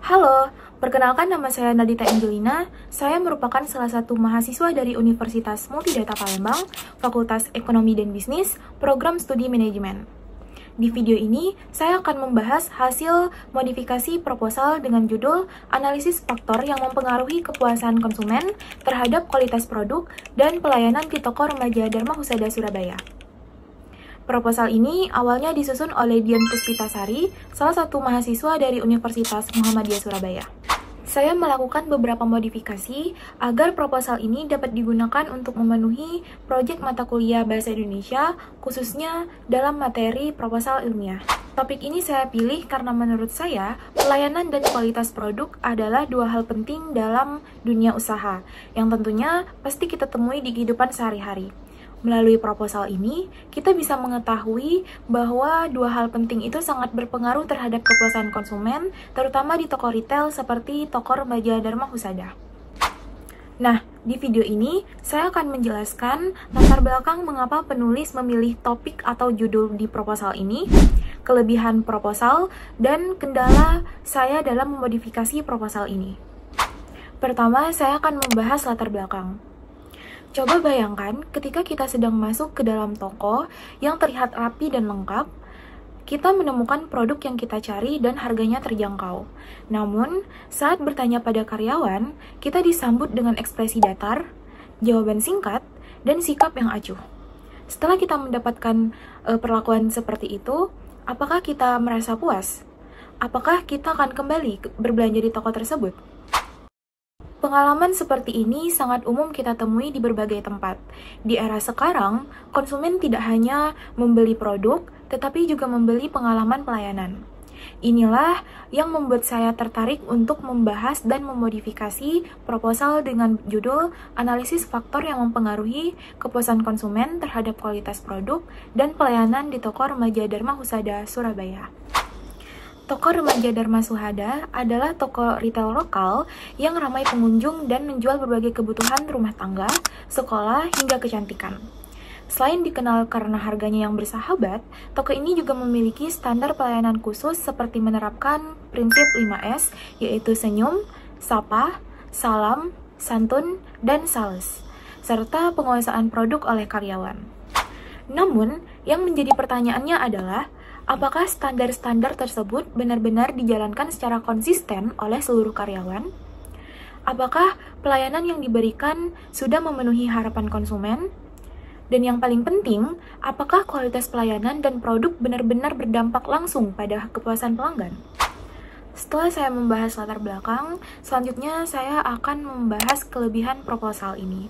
Halo, perkenalkan nama saya Nadita Angelina. Saya merupakan salah satu mahasiswa dari Universitas Multidata Palembang, Fakultas Ekonomi dan Bisnis, Program Studi Manajemen. Di video ini, saya akan membahas hasil modifikasi proposal dengan judul Analisis Faktor yang Mempengaruhi Kepuasan Konsumen terhadap Kualitas Produk dan Pelayanan di Toko Remaja Dharma Husada Surabaya. Proposal ini awalnya disusun oleh Dian Puspitasari, salah satu mahasiswa dari Universitas Muhammadiyah Surabaya. Saya melakukan beberapa modifikasi agar proposal ini dapat digunakan untuk memenuhi proyek mata kuliah Bahasa Indonesia, khususnya dalam materi proposal ilmiah. Topik ini saya pilih karena menurut saya, pelayanan dan kualitas produk adalah dua hal penting dalam dunia usaha, yang tentunya pasti kita temui di kehidupan sehari-hari. Melalui proposal ini, kita bisa mengetahui bahwa dua hal penting itu sangat berpengaruh terhadap kepuasan konsumen, terutama di toko retail seperti Toko Remaja Dharma Husada. Nah, di video ini, saya akan menjelaskan latar belakang mengapa penulis memilih topik atau judul di proposal ini, kelebihan proposal, dan kendala saya dalam memodifikasi proposal ini. Pertama, saya akan membahas latar belakang. Coba bayangkan ketika kita sedang masuk ke dalam toko yang terlihat rapi dan lengkap, kita menemukan produk yang kita cari dan harganya terjangkau. Namun, saat bertanya pada karyawan, kita disambut dengan ekspresi datar, jawaban singkat, dan sikap yang acuh. Setelah kita mendapatkan perlakuan seperti itu, apakah kita merasa puas? Apakah kita akan kembali berbelanja di toko tersebut? Pengalaman seperti ini sangat umum kita temui di berbagai tempat. Di era sekarang, konsumen tidak hanya membeli produk, tetapi juga membeli pengalaman pelayanan. Inilah yang membuat saya tertarik untuk membahas dan memodifikasi proposal dengan judul Analisis Faktor yang Mempengaruhi Kepuasan Konsumen terhadap Kualitas Produk dan Pelayanan di Toko Remaja Dharma Husada, Surabaya. Toko Remaja Dharma Husada adalah toko retail lokal yang ramai pengunjung dan menjual berbagai kebutuhan rumah tangga, sekolah, hingga kecantikan. Selain dikenal karena harganya yang bersahabat, toko ini juga memiliki standar pelayanan khusus seperti menerapkan prinsip 5S, yaitu senyum, sapa, salam, santun, dan sales, serta penguasaan produk oleh karyawan. Namun, yang menjadi pertanyaannya adalah, apakah standar-standar tersebut benar-benar dijalankan secara konsisten oleh seluruh karyawan? Apakah pelayanan yang diberikan sudah memenuhi harapan konsumen? Dan yang paling penting, apakah kualitas pelayanan dan produk benar-benar berdampak langsung pada kepuasan pelanggan? Setelah saya membahas latar belakang, selanjutnya saya akan membahas kelebihan proposal ini.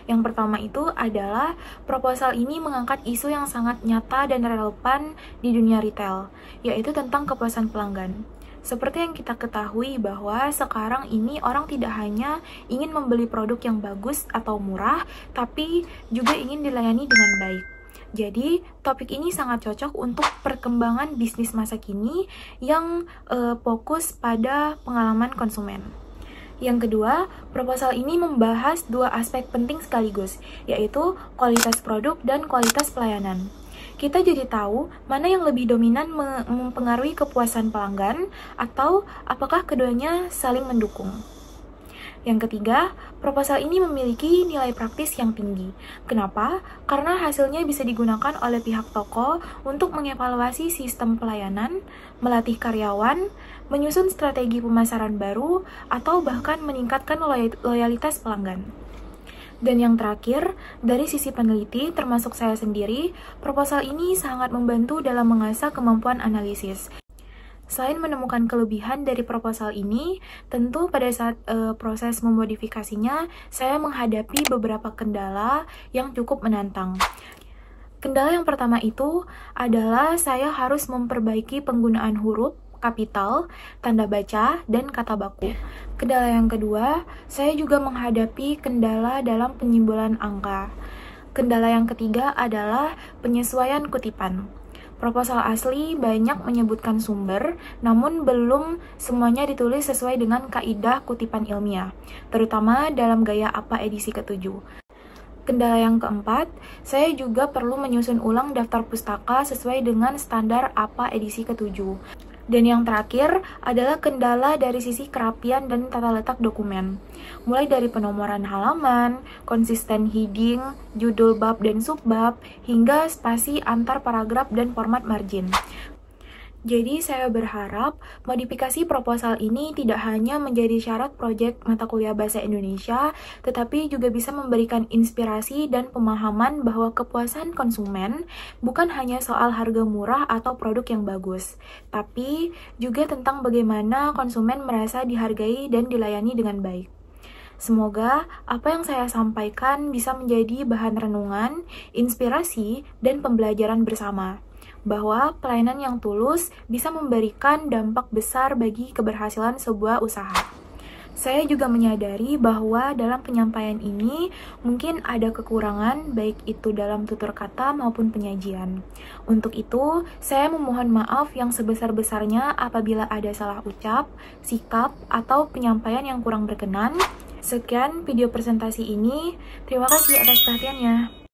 Yang pertama itu adalah proposal ini mengangkat isu yang sangat nyata dan relevan di dunia retail, yaitu tentang kepuasan pelanggan. Seperti yang kita ketahui bahwa sekarang ini orang tidak hanya ingin membeli produk yang bagus atau murah, tapi juga ingin dilayani dengan baik. Jadi, topik ini sangat cocok untuk perkembangan bisnis masa kini yang fokus pada pengalaman konsumen. Yang kedua, proposal ini membahas dua aspek penting sekaligus, yaitu kualitas produk dan kualitas pelayanan. Kita jadi tahu mana yang lebih dominan mempengaruhi kepuasan pelanggan, atau apakah keduanya saling mendukung. Yang ketiga, proposal ini memiliki nilai praktis yang tinggi. Kenapa? Karena hasilnya bisa digunakan oleh pihak toko untuk mengevaluasi sistem pelayanan, melatih karyawan, menyusun strategi pemasaran baru, atau bahkan meningkatkan loyalitas pelanggan. Dan yang terakhir, dari sisi peneliti, termasuk saya sendiri, proposal ini sangat membantu dalam mengasah kemampuan analisis. Selain menemukan kelebihan dari proposal ini, tentu pada saat proses memodifikasinya, saya menghadapi beberapa kendala yang cukup menantang. Kendala yang pertama itu adalah saya harus memperbaiki penggunaan huruf, kapital, tanda baca, dan kata baku. Kendala yang kedua, saya juga menghadapi kendala dalam penyimbolan angka. Kendala yang ketiga adalah penyesuaian kutipan. Proposal asli banyak menyebutkan sumber, namun belum semuanya ditulis sesuai dengan kaidah kutipan ilmiah, terutama dalam gaya APA edisi ke-7. Kendala yang keempat, saya juga perlu menyusun ulang daftar pustaka sesuai dengan standar APA edisi ke-7. Dan yang terakhir adalah kendala dari sisi kerapian dan tata letak dokumen. Mulai dari penomoran halaman, konsisten heading, judul bab dan subbab, hingga spasi antar paragraf dan format margin. Jadi saya berharap modifikasi proposal ini tidak hanya menjadi syarat proyek mata kuliah Bahasa Indonesia, tetapi juga bisa memberikan inspirasi dan pemahaman bahwa kepuasan konsumen bukan hanya soal harga murah atau produk yang bagus, tapi juga tentang bagaimana konsumen merasa dihargai dan dilayani dengan baik. Semoga apa yang saya sampaikan bisa menjadi bahan renungan, inspirasi, dan pembelajaran bersama, bahwa pelayanan yang tulus bisa memberikan dampak besar bagi keberhasilan sebuah usaha. Saya juga menyadari bahwa dalam penyampaian ini mungkin ada kekurangan baik itu dalam tutur kata maupun penyajian. Untuk itu, saya memohon maaf yang sebesar-besarnya apabila ada salah ucap, sikap, atau penyampaian yang kurang berkenan. Sekian video presentasi ini. Terima kasih atas perhatiannya.